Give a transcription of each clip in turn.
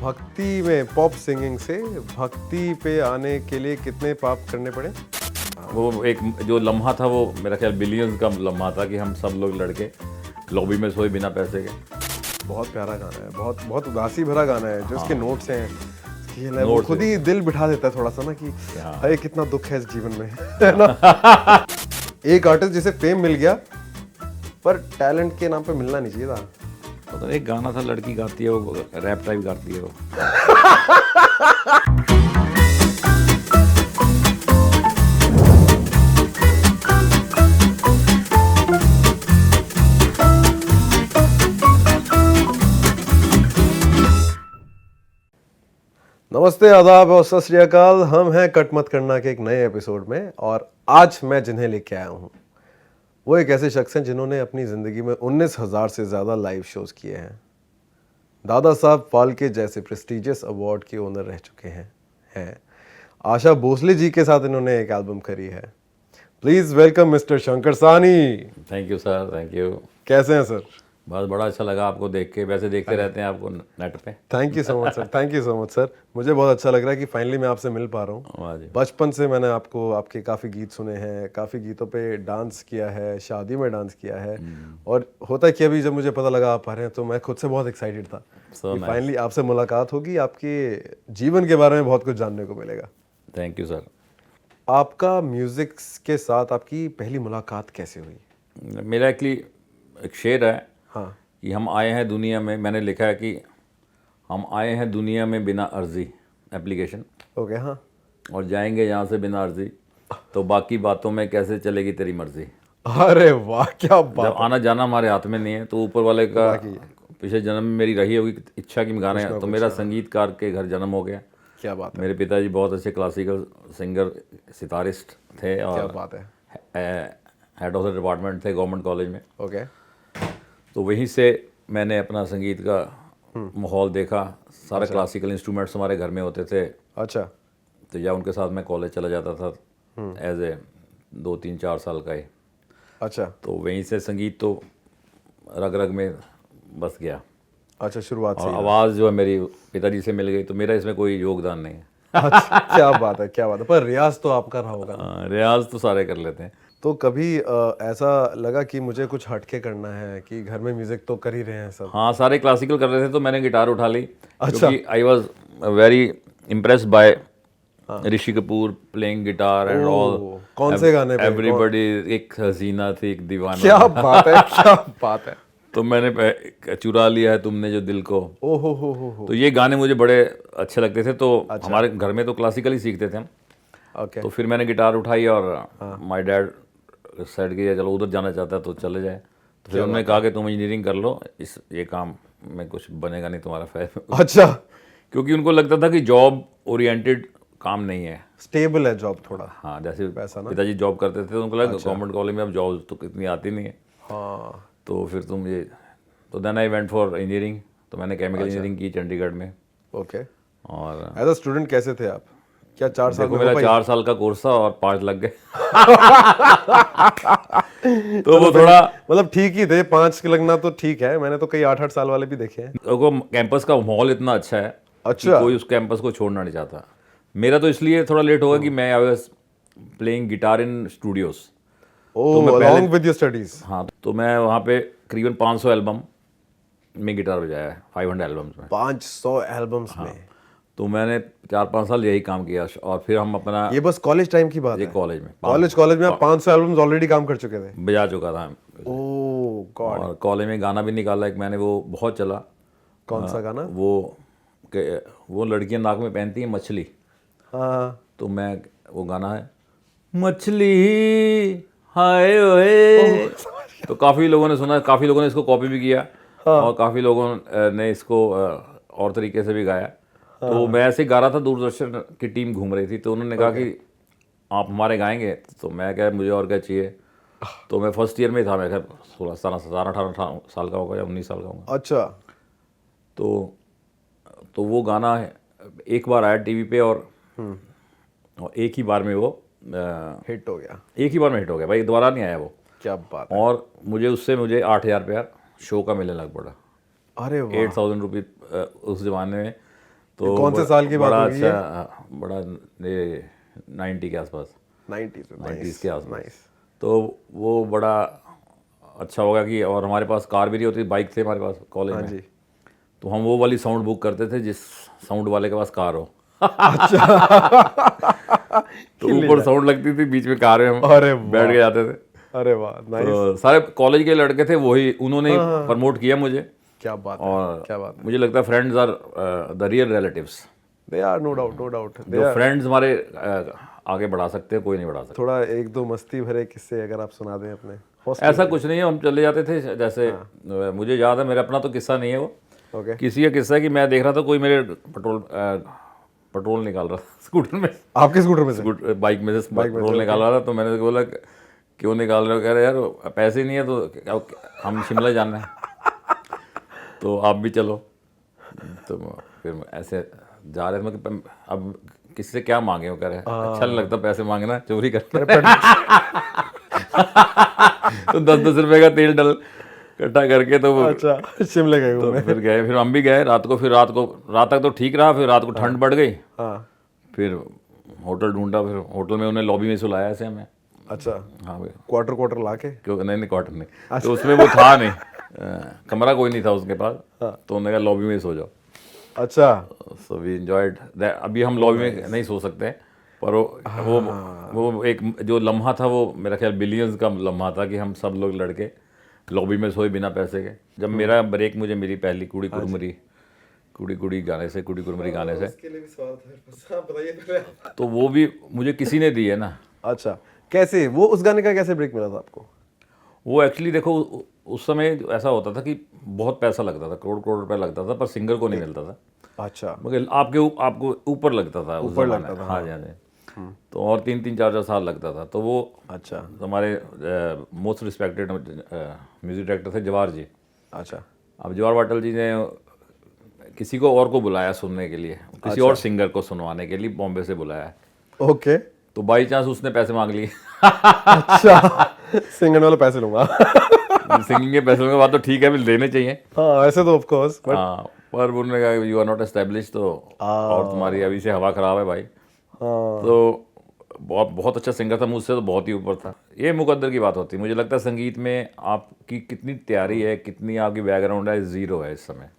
भक्ति में pop singing से भक्ति पे आने के लिए कितने पाप करने पड़े? वो एक जो लम्हा था वो मेरा ख्याल बिलियंस का लम्हा था कि हम सब लोग लड़के लॉबी में सोए बिना पैसे के। बहुत प्यारा गाना है, बहुत बहुत उदासी भरा गाना है। जो इसके नोट्स हैं, ये वो नोट्स खुद ही दिल बिठा देता है थोड़ा सा ना कि हाँ। हाय कितना दुख है इस जीवन में, है ना। एक आर्टिस्ट जिसे फेम मिल गया पर टैलेंट के नाम पे मिलना नहीं चाहिए था। तो एक गाना था लड़की गाती है वो रैप टाइप गाती है वो। नमस्ते, आदाब और सत श्री अकाल। हम हैं कट मत करना के एक नए एपिसोड में और आज मैं जिन्हें लेके आया हूँ वो एक ऐसे शख्स हैं जिन्होंने अपनी ज़िंदगी में 19,000 से ज़्यादा लाइव शोज़ किए हैं। दादा साहब फाल्के जैसे प्रेस्टीजियस अवार्ड के ओनर रह चुके हैं। आशा भोसले जी के साथ इन्होंने एक एल्बम करी है। प्लीज़ वेलकम मिस्टर शंकर सानी। Thank you sir, thank you. कैसे हैं सर? बस बड़ा अच्छा लगा आपको देख के, वैसे देखते रहते हैं आपको नेट पे। Thank you so much sir, thank you so much sir. मुझे बहुत अच्छा लग रहा है कि फाइनली मैं आपसे मिल पा रहा हूँ। वाह जी। बचपन से मैंने आपके काफ़ी गीत सुने हैं, काफ़ी गीतों पे डांस किया है, शादी में डांस किया है। और होता कि अभी जब मुझे पता लगा आप आ रहे हैं तो मैं खुद से बहुत एक्साइटेड था कि फाइनली आपसे मुलाकात होगी, आपके जीवन के बारे में बहुत कुछ जानने को मिलेगा। Thank you sir. आपका म्यूज़िक के साथ आपकी पहली मुलाकात कैसे हुई? मेरा एक्चुअली एक शेर है हाँ, कि हम आए हैं दुनिया में, मैंने लिखा है कि हम आए हैं दुनिया में बिना अर्जी एप्लीकेशन, ओके, हाँ। और जाएंगे यहाँ से बिना अर्जी, तो बाकी बातों में कैसे चलेगी तेरी मर्जी। अरे वाह, क्या जब बात। आना जाना हमारे हाथ में नहीं है तो ऊपर वाले का पिछले जन्म में मेरी रही होगी इच्छा कि मैं गाना है, तो मेरा संगीतकार के घर जन्म हो गया। क्या बात है, मेरे पिताजी बहुत अच्छे क्लासिकल सिंगर सितारिस्ट थे क्या और बात है। हेड ऑफ द डिपार्टमेंट थे गवर्नमेंट कॉलेज में। ओके, तो वहीं से मैंने अपना संगीत का माहौल देखा। सारे क्लासिकल इंस्ट्रूमेंट्स हमारे घर में होते थे, अच्छा। तो या उनके साथ मैं कॉलेज चला जाता था एज ए 2-3-4 साल का ही। अच्छा तो वहीं से संगीत तो रग रग में बस गया। अच्छा, शुरुआत से और ही। आवाज़ जो है मेरी पिताजी से मिल गई, तो मेरा इसमें कोई योगदान नहीं है। अच्छा, क्या बात है, क्या बात है। पर रियाज तो आपका रहा होगा ना? रियाज तो सारे कर लेते हैं। तो कभी ऐसा लगा कि मुझे कुछ हटके करना है कि घर में म्यूजिक तो कर ही रहे हैं सब? हाँ, सारे क्लासिकल कर रहे थे तो मैंने गिटार उठा ली। अच्छा। क्योंकि I was very impressed by Rishi Kapoor playing guitar and all. कौन से गाने पे? एवरीबडी, एक हसीना थी एक दीवाना। क्या बात है, क्या बात है। तो मैंने चुरा लिया है तुमने जो दिल को। ओ हो। तो ये गाने मुझे बड़े अच्छे लगते थे। तो हमारे घर में तो क्लासिकल ही सीखते थे हम। ओके, तो फिर मैंने गिटार उठाई और माय डैड सेट किया चलो उधर जाना चाहता है तो चले जाए। तो फिर उन्होंने कहा कि तुम इंजीनियरिंग कर लो, ये काम में कुछ बनेगा नहीं तुम्हारा फायदा। अच्छा। क्योंकि उनको लगता था कि जॉब ओरिएंटेड काम नहीं है, स्टेबल है जॉब थोड़ा। हाँ, जैसे पैसा ना। पिताजी जॉब करते थे तो उनको लगा गवर्नमेंट कॉलेज में अब जॉब तो कितनी आती नहीं है, हाँ, तो फिर तुम ये, तो then I went for engineering. तो मैंने केमिकल इंजीनियरिंग की चंडीगढ़ में। ओके। और एज अ स्टूडेंट कैसे थे आप? क्या 4 साल देखो में मेरा हो पाई? 4 साल का कोर्स था और 5 लग गए। तो वो थोड़ा मतलब ठीक ही थे, 5 के लगना तो ठीक है। मैंने तो कई 8-8 साल वाले भी देखे हैं। देखो कैंपस का माहौल इतना अच्छा है कि अच्छा। कोई उस कैंपस को छोड़ना नहीं चाहता। मेरा तो इसलिए थोड़ा लेट होगा कि मैं I was playing guitar in studios. Oh, along with your studies। हाँ, तो मैं वहाँ पे करीबन 500 एल्बम में गिटार बजाया है, 500 एल्बम्स में। 500 एल्बम्स में? तो मैंने 4-5 साल यही काम किया और फिर हम अपना ये बस कॉलेज टाइम की बात ये है? कॉलेज में कॉलेज में आप 500 एल्बम्स ऑलरेडी काम कर चुके थे? बजा चुका था। ओह गॉड। और कॉलेज में गाना भी निकाला एक मैंने, वो बहुत चला। कौन सा गाना? वो लड़कियां नाक में पहनती हैं मछली। हाँ, तो मैं, वो गाना है मछली हाय ओए। तो काफ़ी लोगों ने सुना, काफ़ी लोगों ने इसको कॉपी भी किया और काफ़ी लोगों ने इसको और तरीके से भी गाया। तो मैं ऐसे गा रहा था, दूरदर्शन की टीम घूम रही थी, तो उन्होंने कहा कि आप हमारे गाएंगे। तो मैं क्या, मुझे और क्या चाहिए। तो मैं फर्स्ट ईयर में था, मैं खैर 16-17-18 साल का होगा या 19 साल का होगा। अच्छा। तो वो गाना है, एक बार आया टीवी पे और एक ही बार में वो हिट हो गया। एक ही बार में हिट हो गया भाई, दोबारा नहीं आया वो। क्या बात है। और मुझे 8,000 रुपया शो का मिलने लग पड़ा। अरे वाह। 8,000 रुपये उस ज़माने में तो कौन से साल की बात बड़ा होगी ये? अच्छा, बड़ा ये 90 के आसपास, 90s के आसपास। तो वो बड़ा अच्छा होगा कि, और हमारे पास कार भी नहीं होती, बाइक थे हमारे पास कॉलेज हाँ में, जी। तो हम वो वाली साउंड बुक करते थे जिस साउंड वाले के पास कार हो। तो ऊपर साउंड लगती थी, बीच में कार में हम अरे बैठ के जाते थे। अरे वाह, नाइस। तो सारे कॉलेज के लड़के थे, वही उन्होंने प्रमोट किया मुझे। क्या बात है, और क्या बात है। मुझे लगता है friends are the real relatives. They are, no doubt, no doubt. जो फ्रेंड्स हमारे आगे बढ़ा सकते हैं, कोई नहीं बढ़ा सकता। थोड़ा एक दो मस्ती भरे किस्से अगर आप सुना दें अपने हॉस्टल। ऐसा कुछ नहीं है, हम चले जाते थे जैसे, मुझे याद है, मेरा अपना तो किस्सा नहीं है वो, ओके। किसी का किस्सा है कि मैं देख रहा था कोई मेरे पेट्रोल निकाल रहा था स्कूटर में, आपके स्कूटर में से? बाइक में से पेट्रोल निकाल रहा था। तो मैंने बोला क्यों निकाल रहे हो? कह रहे यार पैसे नहीं है तो हम शिमला जाना है, तो आप भी चलो। तो फिर ऐसे जा रहे थे, मैं कि अब किसी से क्या मांगे? वो कह रहे अच्छा नहीं लगता पैसे मांगना, चोरी करना। तो 10-10 रुपए का तेल डल इकट्ठा करके तो अच्छा, शिमले गए तो घूमने। फिर गए, फिर हम भी गए रात को। फिर रात तक तो ठीक रहा, फिर रात को ठंड बढ़ गई। हाँ। फिर होटल ढूंढा, फिर होटल में उन्हें लॉबी में सुलाया ऐसे हमें। अच्छा, हाँ भाई, क्वार्टर लाके? क्यों नहीं क्वार्टर नहीं, तो उसमें वो था नहीं, कमरा कोई नहीं था उसके पास, तो उन्होंने कहा लॉबी में ही सो जाओ। अच्छा। So we enjoyed that. अभी हम लॉबी में नहीं सो सकते, पर वो एक जो लम्हा था, वो मेरा ख्याल बिलियंस का लम्हा था कि हम सब लोग लड़के लॉबी में सोए बिना पैसे के। जब मेरा ब्रेक मुझे मिली पहली कुड़ी कुड़ी गाने से, कुड़ी कुरमरी गाने से, उसके लिए भी सवाल था, बताइए पहले। तो वो भी मुझे किसी ने दी है ना। अच्छा, कैसे वो, उस गाने का कैसे ब्रेक मिला था आपको? वो एक्चुअली देखो, उस समय ऐसा होता था कि बहुत पैसा लगता था, करोड़ रुपए लगता था, पर सिंगर को नहीं मिलता था। अच्छा। मगर आपको ऊपर लगता था उस ज़माने में। हाँ जी, हाँ जी। तो और 3-4 साल लगता था। तो वो अच्छा। हमारे मोस्ट रिस्पेक्टेड म्यूजिक डायरेक्टर थे जवाहर जी। अच्छा। अब जवाहर वाटल जी ने किसी को और को बुलाया सुनने के लिए, किसी और सिंगर को सुनवाने के लिए बॉम्बे से बुलाया। ओके। तो बाई चांस उसने पैसे मांग लिए। अच्छा, सिंगर वाले पैसे लूंगा। सिंगिंग के पैसों के बाद तो ठीक है, फिर देने चाहिए। हाँ, वैसे तो ऑफ कोर्स, बट हाँ, पर उन्होंने कहा यू आर नॉट एस्टेब्लिश, तो और तुम्हारी अभी से हवा खराब है भाई। हाँ। तो बहुत अच्छा सिंगर था, मुझसे तो बहुत ही ऊपर था। ये मुकद्दर की बात होती है। मुझे लगता है संगीत में आपकी कितनी तैयारी है, कितनी आपकी बैकग्राउंड है, जीरो है इस समय।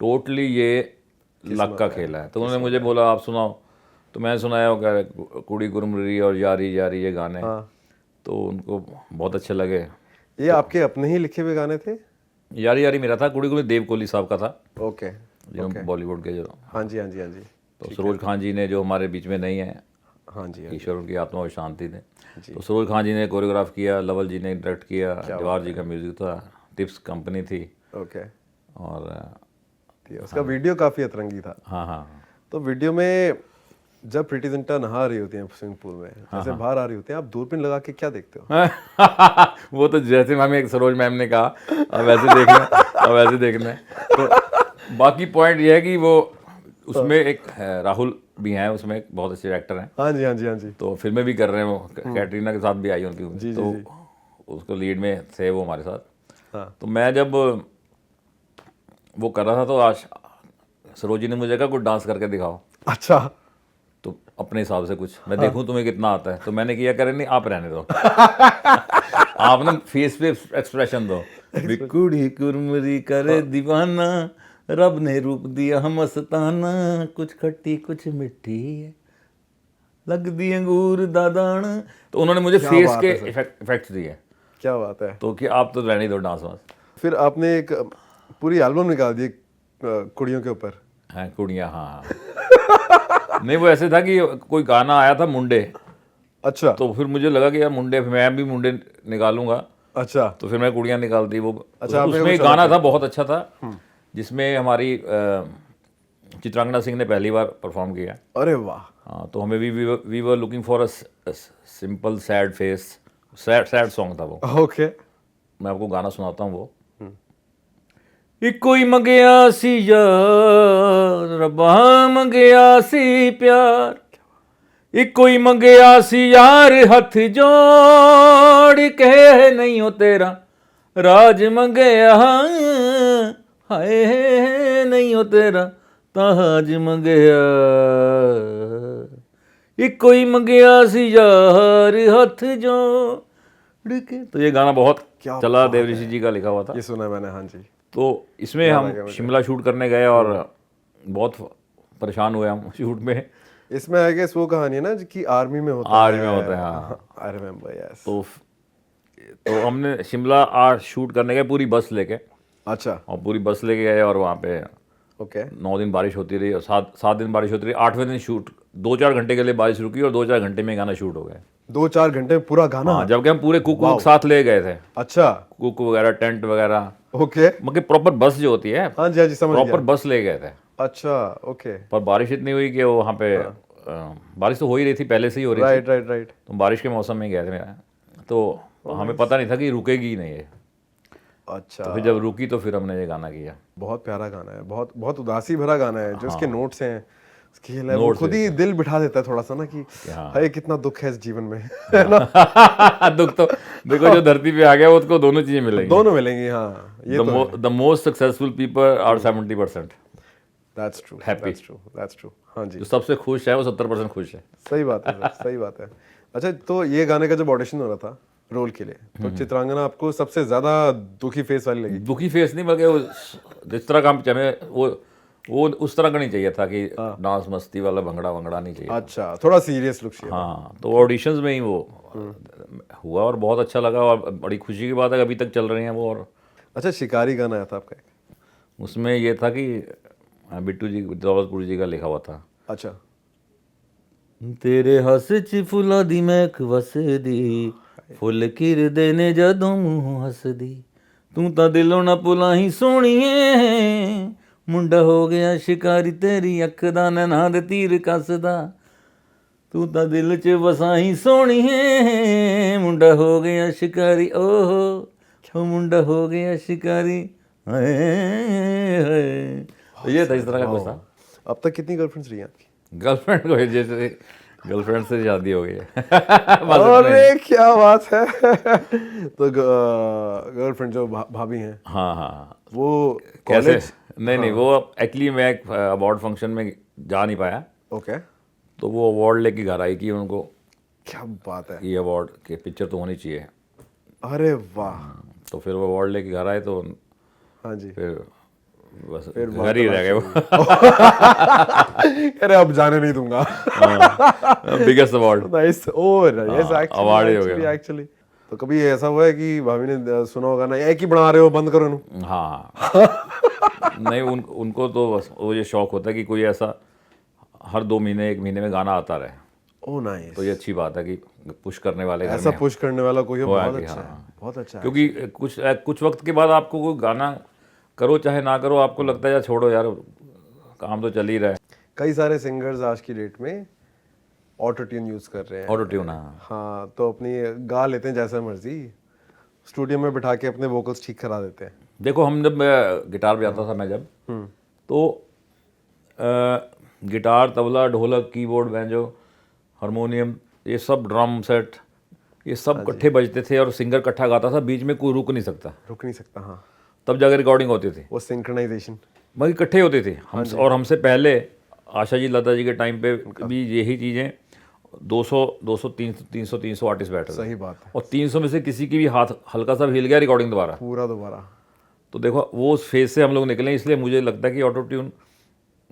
टोटली ये लक का खेल है। तो उन्होंने मुझे बोला आप सुनाओ, तो मैंने सुनाया वो कह रहे कुड़ी कुरमरी और यारी यारी ये गाने। तो उनको बहुत अच्छे लगे। ये आपके अपने ही लिखे हुए गाने थे? यारी यारी मेरा था, कुड़ी कुरमरी देव कोहली साहब का था, ओके। जो बॉलीवुड के जो। हाँ जी, हाँ जी, हाँ जी। तो सरोज खान जी ने, जो हमारे बीच में नहीं है, हाँ जी, ईश्वर उनकी आत्मा को शांति दे, तो सरोज खान जी ने कोरियोग्राफ किया, लवल जी ने डायरेक्ट किया, जवाहर जी का म्यूजिक था, टिप्स कंपनी थी। ओके। और उसका वीडियो काफी अतरंगी था। हाँ हाँ, तो वीडियो में जब प्रीति जिंटा नहा रही होती हैं स्विमिंग पूल में, जैसे बाहर आ रही होती हैं, आप दूरबीन लगा के क्या देखते हो? वो तो जैसे मैम, एक सरोज मैम ने कहा अब वैसे देखना, अब वैसे देखना है। तो बाकी पॉइंट ये है कि वो उसमें एक राहुल भी हैं, उसमें एक बहुत अच्छे एक्टर हैं। हाँ जी, हाँ जी, हाँ जी। तो फिल्में भी कर रहे हैं वो, कैटरीना के साथ भी आई उनकी, तो उसको लीड में थे वो हमारे साथ। हाँ। तो मैं जब वो कर रहा था, तो आज सरोजी ने मुझे कहा कुछ डांस करके दिखाओ। अच्छा। तो अपने हिसाब से कुछ मैं देखूं तुम्हें कितना आता है। तो मैंने किया, करे नहीं आप रहने दो। आप ना फेस पे एक्सप्रेशन दो, कुड़ी कुरमरी करे दीवाना, रब ने रूप दिया मस्ताना, कुछ खट्टी कुछ मिट्टी है, लग दी अंगूर दादान। तो उन्होंने मुझे फेस के इफेक्ट्स दिए। क्या बात है। तो कि आप तो रहने दो डांस वांस। फिर आपने एक पूरी एल्बम निकाल दी कुड़ियों के ऊपर। हाँ, कुड़ियाँ, हाँ। नहीं, वो ऐसे था कि कोई गाना आया था मुंडे। अच्छा। तो फिर मुझे लगा कि यार मुंडे, मैं भी मुंडे निकालूंगा। अच्छा। तो फिर मैं कुड़ियाँ निकाल दी। वो अच्छा, उसमें एक गाना था बहुत अच्छा था, जिसमें हमारी चित्रांगना सिंह ने पहली बार परफॉर्म किया। अरे वाह। हाँ, तो हमें we were looking for a simple sad face, sad song था वो। ओके। मैं आपको गाना सुनाता हूँ वो। कोई मंगया सी यार, रब्बा मंगया सी प्यार, कोई मंगया सी यार, हथ जोड़ के नहीं हो तेरा राज मंगया, हाय नहीं हो तेरा ताज मंगया इको ही मंगया सी यार हाथ जोड़ के। तो ये गाना बहुत क्या चला, देवऋषि जी का लिखा हुआ था। ये सुना है मैंने, हाँ जी। तो इसमें हम शिमला शूट करने गए और बहुत परेशान हुए हम शूट में। इसमें आई गेस वो कहानी है ना कि आर्मी में होता आर्मी में होता है, हाँ। I remember, yes. तो हमने शिमला आज शूट करने गए पूरी बस लेके, अच्छा, और पूरी बस लेके गए और वहाँ पे ओके। 9 दिन बारिश होती रही और 7 दिन बारिश होती रही। 8वें दिन शूट 2-4 घंटे के लिए बारिश रुकी और 2-4 घंटे में गाना शूट हो गया। 2-4 घंटे में पूरा गाना? हाँ, जबकि हम पूरे कुक वुक साथ ले गए थे, अच्छा, कुक वगैरह, टेंट वगैरह, ओके। मतलब प्रॉपर बस जो होती है, हाँ जी, हाँ जी, समझ प्रॉपर गया। बस ले गए थे। अच्छा, ओके। पर बारिश इतनी हुई कि वो वहाँ पे बारिश तो हो ही रही थी, पहले से ही हो रही थी। Right right right. तो बारिश के मौसम में गए थे मेरा, तो हमें पता नहीं था कि रुकेगी ही नहीं ये। अच्छा, तो फिर जब रुकी तो फिर हमने ये गाना किया। बहुत प्यारा गाना है, बहुत बहुत उदासी भरा गाना है। जो इसके नोट्स हैं, स्केल है, वो नोट्स खुद ही दिल बिठा देता है थोड़ा सा ना कि हाँ। हाय कितना दुख है इस जीवन में। दुख तो देखो, जो धरती पे आ गया उसको दोनों चीजें मिलेंगी। दोनों मिलेंगी, हाँ, ये तो है। The most successful people are 70%। That's true, Happy. That's true, that's true, हाँ जी। जो सबसे खुश है वो 70% खुश है। सही बात है सर, सही बात है। अच्छा, तो ये गाने का जब ऑडिशन हो रहा था रोल के लिए, तो चित्रांगना आपको सबसे ज्यादा दुखी फेस वाली लगी? दुखी फेस नहीं, बल्कि वो जिस तरह का हम हमें वो उस तरह का नहीं चाहिए था कि डांस मस्ती वाला भंगड़ा वंगड़ा नहीं चाहिए। अच्छा, थोड़ा सीरियस लुक चाहिए। हाँ, तो ऑडिशंस में ही वो हुआ और बहुत अच्छा लगा और बड़ी खुशी की बात है कि अभी तक चल रही हैं वो। और अच्छा, शिकारी गाना आया था आपका एक? उसमें ये था कि बिट्टू जी, दौलतपुर जी का लिखा हुआ था। अच्छा, तेरे हस च फुला दी महक वसदी, फुल खिरदे ने जदों मूंह हसदी, तू तां दिलों ना भुलाही सोहणीए, मुंडा हो गया शिकारी तेरी अख दा, नैना दे तीर कसदा, तू तां दिल च वसाही सोहणीए, मुंडा हो गया शिकारी, ओहो ओ मुंडा हो गया शिकारी, हाय हाय। तो ये था, इस तरह का कुछ था। अब तक कितनी गर्लफ्रेंड्स रही हैं आपकी? गर्लफ्रेंड को जैसे गर्लफ्रेंड से शादी हो गई है। अरे क्या बात है। तो गर्लफ्रेंड जो भाभी हैं, हाँ हाँ, वो कैसे? कॉलेज? नहीं, वो एक्चुअली मैं एक अवार्ड फंक्शन में जा नहीं पाया, ओके, तो वो अवार्ड लेके घर आई कि उनको क्या बात है। ये अवार्ड की पिक्चर तो होनी चाहिए। अरे वाह। तो फिर वो अवार्ड लेके घर आए, तो हाँ जी। फिर बस घर ही रह गए वो। अरे अब जाने नहीं दूंगा। Biggest award, nice. ओ यस, award ही हो एक्चुअली गया। एक्चुअली तो कभी ऐसा हुआ है कि भाभी ने सुना होगा ना, एक ही बना रहे हो, बंद करो इन्हू? हाँ। नहीं, उनको तो बस वो ये शौक होता है कि कोई ऐसा हर 2 महीने 1 महीने में गाना आता रहे। ओ नाइस। तो ये अच्छी बात है कि पुश करने वाले घर ऐसा में पुश करने वाला कोई हो, वो है बहुत कि अच्छा है, हाँ। बहुत अच्छा है। क्योंकि कुछ वक्त के बाद आपको कोई गाना करो चाहे ना करो, आपको लगता है यार छोड़ो यार, काम तो चल ही रहा है। कई सारे सिंगर्स आज की डेट में ऑटो ट्यून यूज कर रहे हैं। ऑटो ट्यून, हाँ। हाँ, तो अपनी गा लेते हैं जैसा मर्जी, स्टूडियो में बिठा के अपने वोकल्स ठीक करा देते हैं। देखो, हम जब गिटार बजाता था मैं जब, तो गिटार, तबला, ढोलक, कीबोर्ड, बैंजो, हारमोनियम, ये सब, ड्रम सेट, ये सब इकट्ठे बजते थे और सिंगर इकट्ठा गाता था, बीच में कोई रुक नहीं सकता, रुक नहीं सकता, हाँ। तब जाकर रिकॉर्डिंग होती थी। वो सिंक्रोनाइजेशन, भाई इकट्ठे होते थे हम, और हमसे पहले आशा जी, लता जी के टाइम पे भी यही चीज़ें 200 300 आर्टिस्ट बैठे थे। सही बात है। और 300 में से किसी की भी हाथ हल्का सा भी हिल गया, रिकॉर्डिंग दोबारा। पूरा दोबारा। तो देखो, वो उस फेज से हम लोग निकले, इसलिए मुझे लगता है कि ऑटो ट्यून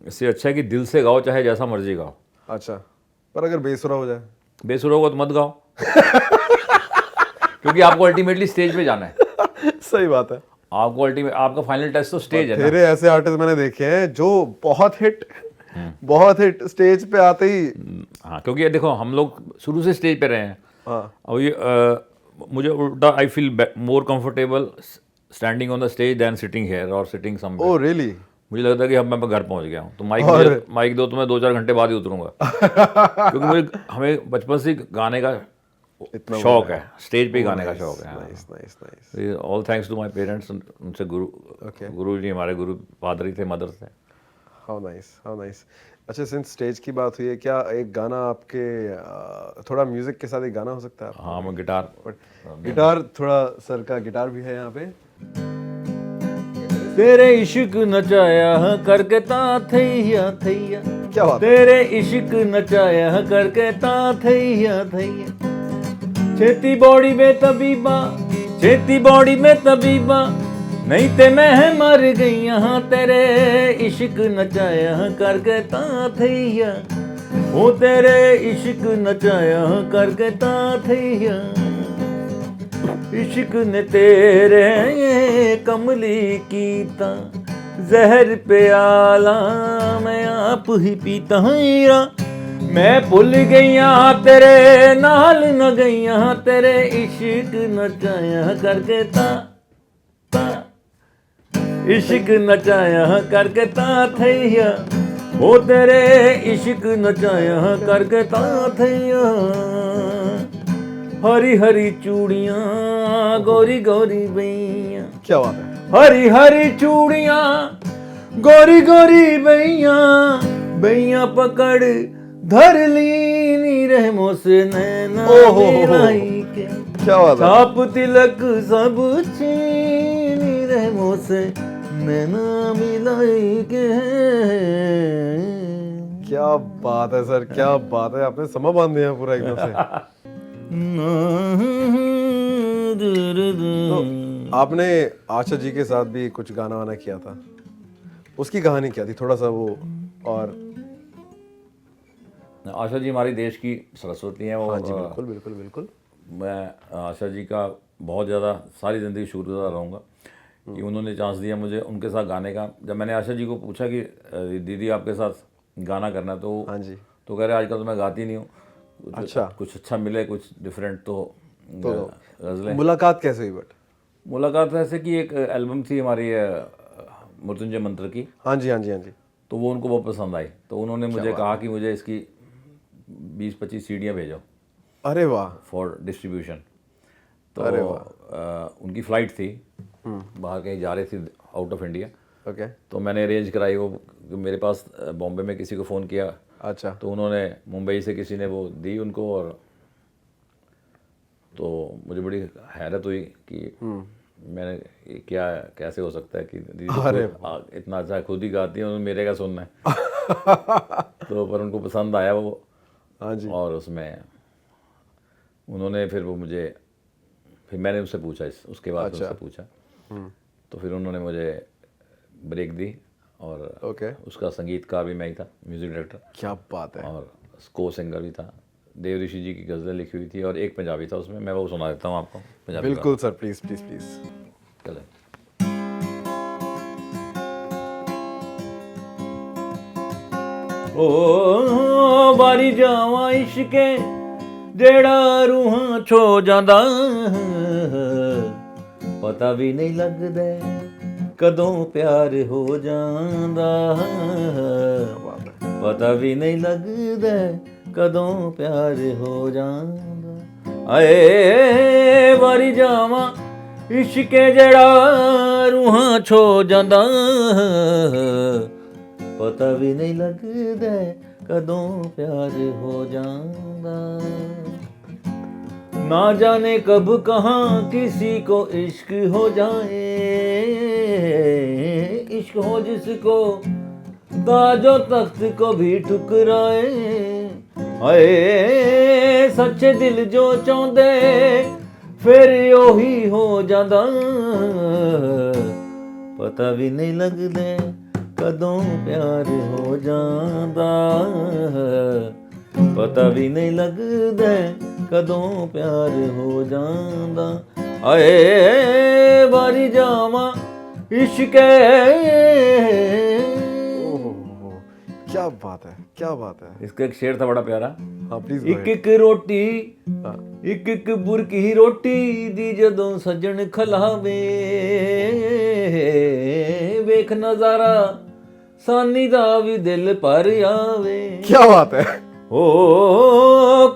इससे अच्छा है कि दिल से गाओ, चाहे जैसा मर्जी गाओ। अच्छा, पर अगर बेसुरा हो जाए? बेसुरा होगा तो मत गाओ। क्योंकि आपको अल्टीमेटली स्टेज पे जाना है। सही बात है। आपको अल्टीमेट, आपका फाइनल टेस्ट तो स्टेज है ना। तेरे ऐसे आर्टिस्ट मैंने देखे हैं जो बहुत हिट स्टेज पे आते ही। हाँ, क्योंकि देखो हम लोग शुरू से स्टेज पे रहे हैं। हाँ, और ये मुझे उल्टा, I feel more comfortable standing on the stage than sitting here और सिटिंग समवेयर। Oh really? मुझे लगता है कि अब मैं घर पहुंच गया हूँ, तो माइक दो तो मैं 2-4 घंटे बाद ही उतरूंगा। क्योंकि हमें बचपन से गाने का शौक है, स्टेज पे गाने का शौक है। Nice nice nice. All thanks to my parents, उनसे गुरु जी, हमारे गुरु फादर थे, मदर थे। How nice, how nice. अच्छा, सिंस स्टेज की बात हुई है, क्या एक गाना आपके थोड़ा म्यूजिक के साथ एक गाना हो सकता है? हाँ, मैं गिटार गिटार थोड़ा, सर का गिटार भी है यहाँ पे। तेरे इश्क नचाया करके ता थैया थैया, क्या बात है। तेरे इश्क नचाया करके ता थैया थैया, छेती बॉडी में तबीबा, छेती बॉडी में तबीबा, नहीं ते मैं मर गई यहाँ तेरे इश्क नचाया करके ता थैया, ओ तेरे इश्क नचाया करके ता थैया, इश्क ने तेरे कमली कीता, जहर प्याला मैं आप ही पीता हीरा, मैं भुल गईया तेरे नाल न गईया तेरे इश्क नचाया करके ता इश्क नचाया करके ता थैया, ओ तेरे इश्क नचाया करके ता थैया, हरी हरी चूड़ियां गोरी गोरी बैया, क्या बात है। हरी हरी चूड़ियां गोरी गोरी बैया, बैया पकड़ धर ली नी रहमों से नैना ओहो। मिलाई के, क्या बात है। छाप तिलक सब छीनी रहमों से नैना मिलाई के। क्या बात है सर, क्या बात है, आपने समा बांध दिया पूरा एकदम से। तो आपने आशा जी के साथ भी कुछ गाना वाना किया था, उसकी कहानी क्या थी, थोड़ा सा वो। और आशा जी हमारी देश की सरस्वती हैं वो। हाँ जी, बिल्कुल बिल्कुल बिल्कुल। मैं आशा जी का बहुत ज़्यादा सारी ज़िंदगी शुक्रगुजार रहूँगा कि उन्होंने चांस दिया मुझे उनके साथ गाने का। जब मैंने आशा जी को पूछा कि दीदी आपके साथ गाना करना है, तो हाँ जी। तो कह रहे आजकल तो मैं गाती नहीं हूँ, अच्छा। कुछ अच्छा मिले, कुछ डिफरेंट तो गज़लें। मुलाकात कैसे हुई बट? मुलाकात ऐसे कि एक एल्बम थी हमारी मृत्युंजय मंत्र की, हाँ जी हाँ जी हाँ जी। तो वो उनको बहुत पसंद आई, तो उन्होंने मुझे कहा कि मुझे इसकी 20-25 सीडियाँ भेजो अरे वाह। For distribution. तो अरे वाह। उनकी फ़्लाइट थी, बाहर कहीं जा रही थी आउट ऑफ इंडिया, ओके। तो मैंने अरेंज कराई वो। मेरे पास बॉम्बे में किसी को फ़ोन किया, अच्छा। तो उन्होंने मुंबई से किसी ने वो दी उनको, और तो मुझे बड़ी हैरत हुई कि मैंने ये क्या कैसे हो सकता है कि दीदी तो खुद इतना अच्छा खुद ही गाती हैं, उन्होंने मेरे का सुनना है। तो पर उनको पसंद आया वो। हाँ जी। और उसमें उन्होंने फिर वो मुझे, फिर मैंने उससे पूछा उसके बाद अच्छा। उससे पूछा, तो फिर उन्होंने मुझे ब्रेक दी, और ओके। उसका संगीतकार भी मैं ही था, म्यूज़िक डायरेक्टर, क्या बात है। और को सिंगर भी था। देव ऋषि जी की गज़लें लिखी हुई थी और एक पंजाबी था उसमें, मैं वो सुना देता हूँ आपको पंजाबी। बिल्कुल सर, प्लीज प्लीज प्लीज। चले। ओ बारी जावा इश्के जेड़ा रूहां छो जांदा, पता भी नहीं लगदा कदों प्यार हो जांदा, पता भी नहीं लगदा कदों प्यार हो जांदा। आए बारी जावा इश्के जेड़ा रूहां छो जांदा, पता भी नहीं लगदा कदों प्यार हो जांदा। ना जाने कब कहाँ किसी को इश्क हो जाए, इश्क हो जिसको ताजो तख्त को भी ठुकराए। हाय सच्चे दिल जो चाहते फिर ओही हो जांदा, पता भी नहीं लगदा कदों प्यार हो जांदा, पता भी नहीं लगदा कदों प्यार हो जांदा। आए बारी जावा इश्के। क्या बात है, क्या बात है। इसका एक शेर था बड़ा प्यारा। हाँ प्लीज। एक एक रोटी एक एक बुरकी रोटी दी जदों सजन खलावे, वेख नजारा सानी दा भी दिल पर आवे। क्या बात है। ओ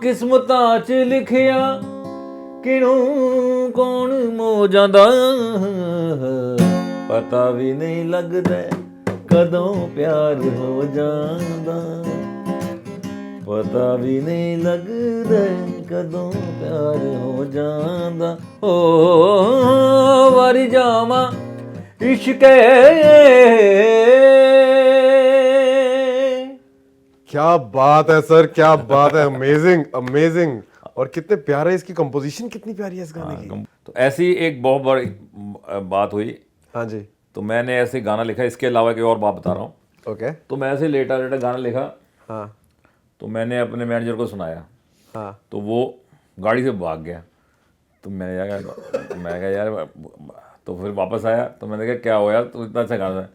किस्मतां च लिखिया किनू कौन मो जांदा, पता भी नहीं लगदा कदों प्यार हो जांदा, पता भी नहीं लगदा कदों प्यार हो जांदा। ओ वारी जावा इश्क क्या बात है सर, क्या बात है, अमेजिंग अमेजिंग। और कितने प्यारे, इसकी कंपोजिशन कितनी प्यारी है इस गाने की। तो ऐसी एक बहुत बड़ी बात हुई। हाँ जी। तो मैंने ऐसे गाना लिखा, इसके अलावा एक और बात बता रहा हूँ। ओके। तो मैं ऐसे लेटा लेटा गाना लिखा, हाँ तो मैंने अपने मैनेजर को सुनाया, हाँ। तो वो गाड़ी से भाग गया। तो मैं कहा यार, तो फिर वापस आया तो मैंने कहा क्या हो यार, तो इतना अच्छा गाना है।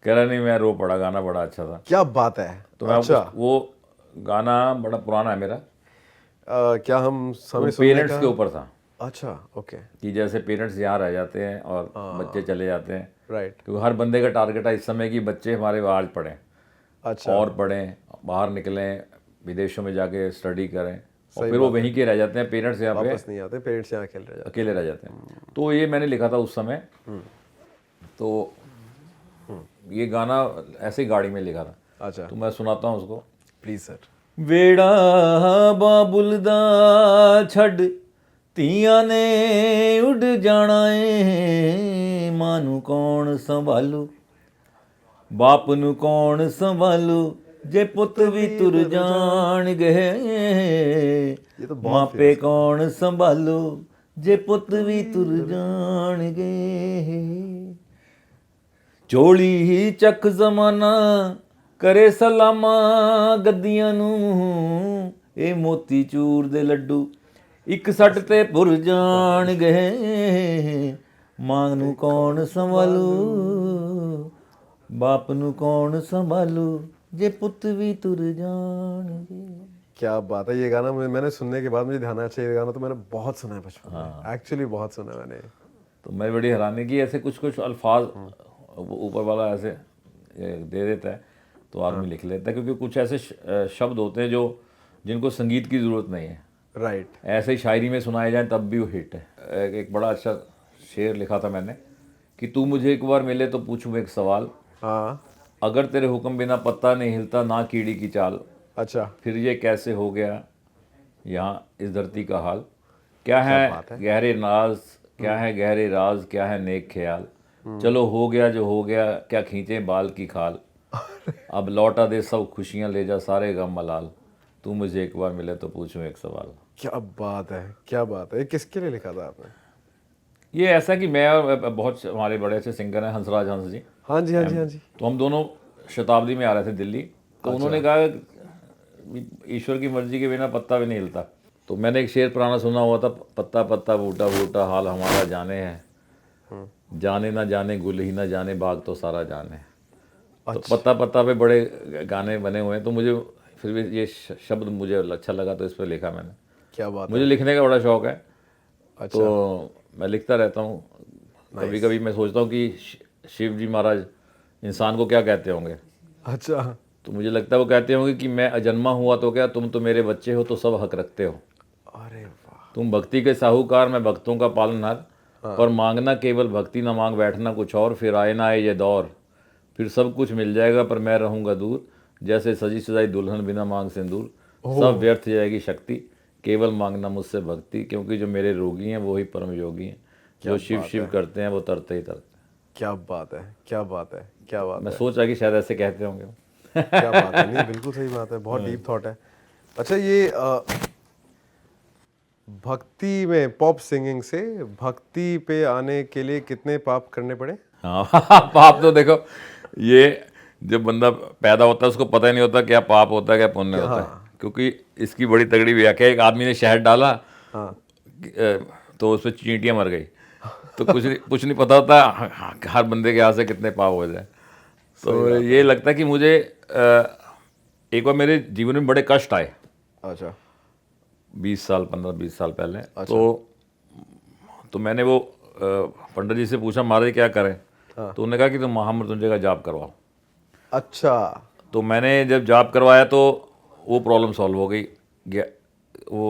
कह रहा नहीं, मैं रो पड़ा, गाना बड़ा अच्छा था। क्या बात है। तो मैं अच्छा। वो गाना बड़ा पुराना है मेरा, क्या हम वो समय सुनने पेरेंट्स का। के ऊपर था अच्छा ओके। कि जैसे पेरेंट्स यहाँ रह जाते हैं और बच्चे चले जाते हैं, राइट। क्योंकि हर बंदे का टारगेट है इस समय कि बच्चे हमारे बाहर पढ़ें, अच्छा। और पढ़ें, बाहर निकलें, विदेशों में जाके स्टडी करें, और फिर वो वहीं के रह जाते हैं, पेरेंट्स यहाँ पे वापस नहीं आते, पेरेंट्स यहाँ खेल रहे जाते। अकेले रह जाते हैं। तो ये मैंने लिखा था उस समय। तो ये गाना ऐसे ही गाड़ी में लिखा था। अच्छा तो मैं सुनाता हूँ उसको। Please sir. वेड़ा बाबुल दा छड़ ਧੀਆਂ ਨੇ ਉੱਡ ਜਾਣਾ ਏ, ਮਾਂ ਨੂੰ ਕੌਣ ਸੰਭਾਲੂ, ਬਾਪ ਨੂੰ ਕੌਣ ਸੰਭਾਲੂ, ਜੇ ਪੁੱਤ ਵੀ ਤੁਰ ਜਾਣਗੇ, ਮਾਪੇ ਕੌਣ ਸੰਭਾਲੂ, ਜੇ ਪੁੱਤ ਵੀ ਤੁਰ ਜਾਣਗੇ। ਝੋਲੀ ਚੱਕ ਜ਼ਮਾਨਾ ਕਰੇ ਸਲਾਮਾ ਗੱਦੀਆਂ ਨੂੰ, ਇਹ ਮੋਤੀ ਚੂਰ ਦੇ ਲੱਡੂ ਇੱਕ ਸੱਟ ਤੇ ਭੁਰ ਜਾਣਗੇ, ਮਾਂ ਨੂੰ ਕੌਣ ਸੰਭਾਲੂ, ਬਾਪ ਨੂੰ ਕੌਣ ਸੰਭਾਲੂ, ਜੇ ਪੁੱਤ ਵੀ ਤੁਰ ਜਾਣਗੇ। क्या बात है। ये गाना मैंने सुनने के बाद मुझे ध्यान आया, ये गाना तो मैंने बहुत सुना है बचपन में, एक्चुअली बहुत सुना है मैंने। तो मैं बड़ी हैरानी की, ऐसे कुछ कुछ अल्फाज ऊपर वाला ऐसे दे देता है तो आदमी लिख लेता है, क्योंकि कुछ ऐसे शब्द होते हैं जो जिनको संगीत की ज़रूरत नहीं है, राइट। ऐसे ही शायरी में सुनाए जाएं तब भी वो हिट है। एक बड़ा अच्छा शेर लिखा था मैंने कि तू मुझे एक बार मिले तो पूछूं एक सवाल, हाँ। अगर तेरे हुक्म बिना पत्ता नहीं हिलता ना कीड़ी की चाल, अच्छा। फिर ये कैसे हो गया यहाँ इस धरती का हाल, क्या है गहरे नाज, क्या है गहरे राज, क्या है नेक ख्याल, चलो हो गया जो हो गया, क्या खींचे बाल की खाल, अब लौटा दे सब खुशियाँ, ले जा सारे गम मलाल, तू मुझे एक बार मिले तो पूछूं एक सवाल। क्या बात है, क्या बात है। ये किसके लिए लिखा था आपने। ये ऐसा कि मैं और बहुत हमारे बड़े अच्छे सिंगर हैं हंसराज हंस जी, हाँ जी हाँ जी हाँ जी। तो हम दोनों शताब्दी में आ रहे थे दिल्ली, तो उन्होंने कहा ईश्वर की मर्जी के बिना पत्ता भी नहीं हिलता। तो मैंने एक शेर पुराना सुना हुआ था, पत्ता पत्ता बूटा बूटा हाल हमारा जाने है, जाने ना जाने गुल ही ना जाने बाग तो सारा जाने। तो पत्ता पत्ता पे बड़े गाने बने हुए हैं, तो मुझे फिर भी ये शब्द मुझे अच्छा लगा तो इस पर लिखा मैंने। क्या बात मुझे लिखने का बड़ा शौक है। अच्छा। तो मैं लिखता रहता हूँ। कभी कभी मैं सोचता हूँ कि शिव जी महाराज इंसान को क्या कहते होंगे। अच्छा। तो मुझे लगता है वो कहते होंगे कि मैं अजन्मा हुआ तो क्या, तुम तो मेरे बच्चे हो तो सब हक रखते हो, अरे वाह। तुम भक्ति के साहूकार, मैं भक्तों का पालनहार, पर मांगना केवल भक्ति ना मांग बैठना कुछ और, फिर आए ना आए ये दौर, फिर सब कुछ मिल जाएगा पर मैं रहूँगा दूर, जैसे सजी सजाई दुल्हन बिना मांग सिंदूर, सब व्यर्थ जाएगी शक्ति, केवल मांगना मुझसे भक्ति, क्योंकि जो मेरे रोगी हैं वो ही परम योगी हैं, जो शिव शिव करते हैं वो तरते ही तरते। क्या बात है, क्या बात है, क्या बात मैं है। सोचा कि शायद ऐसे कहते होंगे। क्या बात है, नहीं बिल्कुल सही बात है, बहुत डीप थॉट है। अच्छा ये भक्ति में, पॉप सिंगिंग से भक्ति पे आने के लिए कितने पाप करने पड़े। हाँ पाप तो देखो, ये जब बंदा पैदा होता है उसको पता ही नहीं होता क्या पाप होता है क्या पुण्य होता है, क्योंकि इसकी बड़ी तगड़ी व्याख्या। एक आदमी ने शहद डाला, तो उस पर चींटियाँ मर गई, तो कुछ नहीं पता होता हर बंदे के यहाँ से कितने पाप हो जाए। तो ये लगता है कि मुझे एक बार मेरे जीवन में बड़े कष्ट आए। अच्छा। 15-20 साल पहले। तो मैंने वो पंडित जी से पूछा महाराज क्या करें। तो उन्होंने कहा कि तुम महामृत्युंजय का जाप करवाओ। अच्छा। तो मैंने जब जाप करवाया तो वो प्रॉब्लम सॉल्व हो गई। वो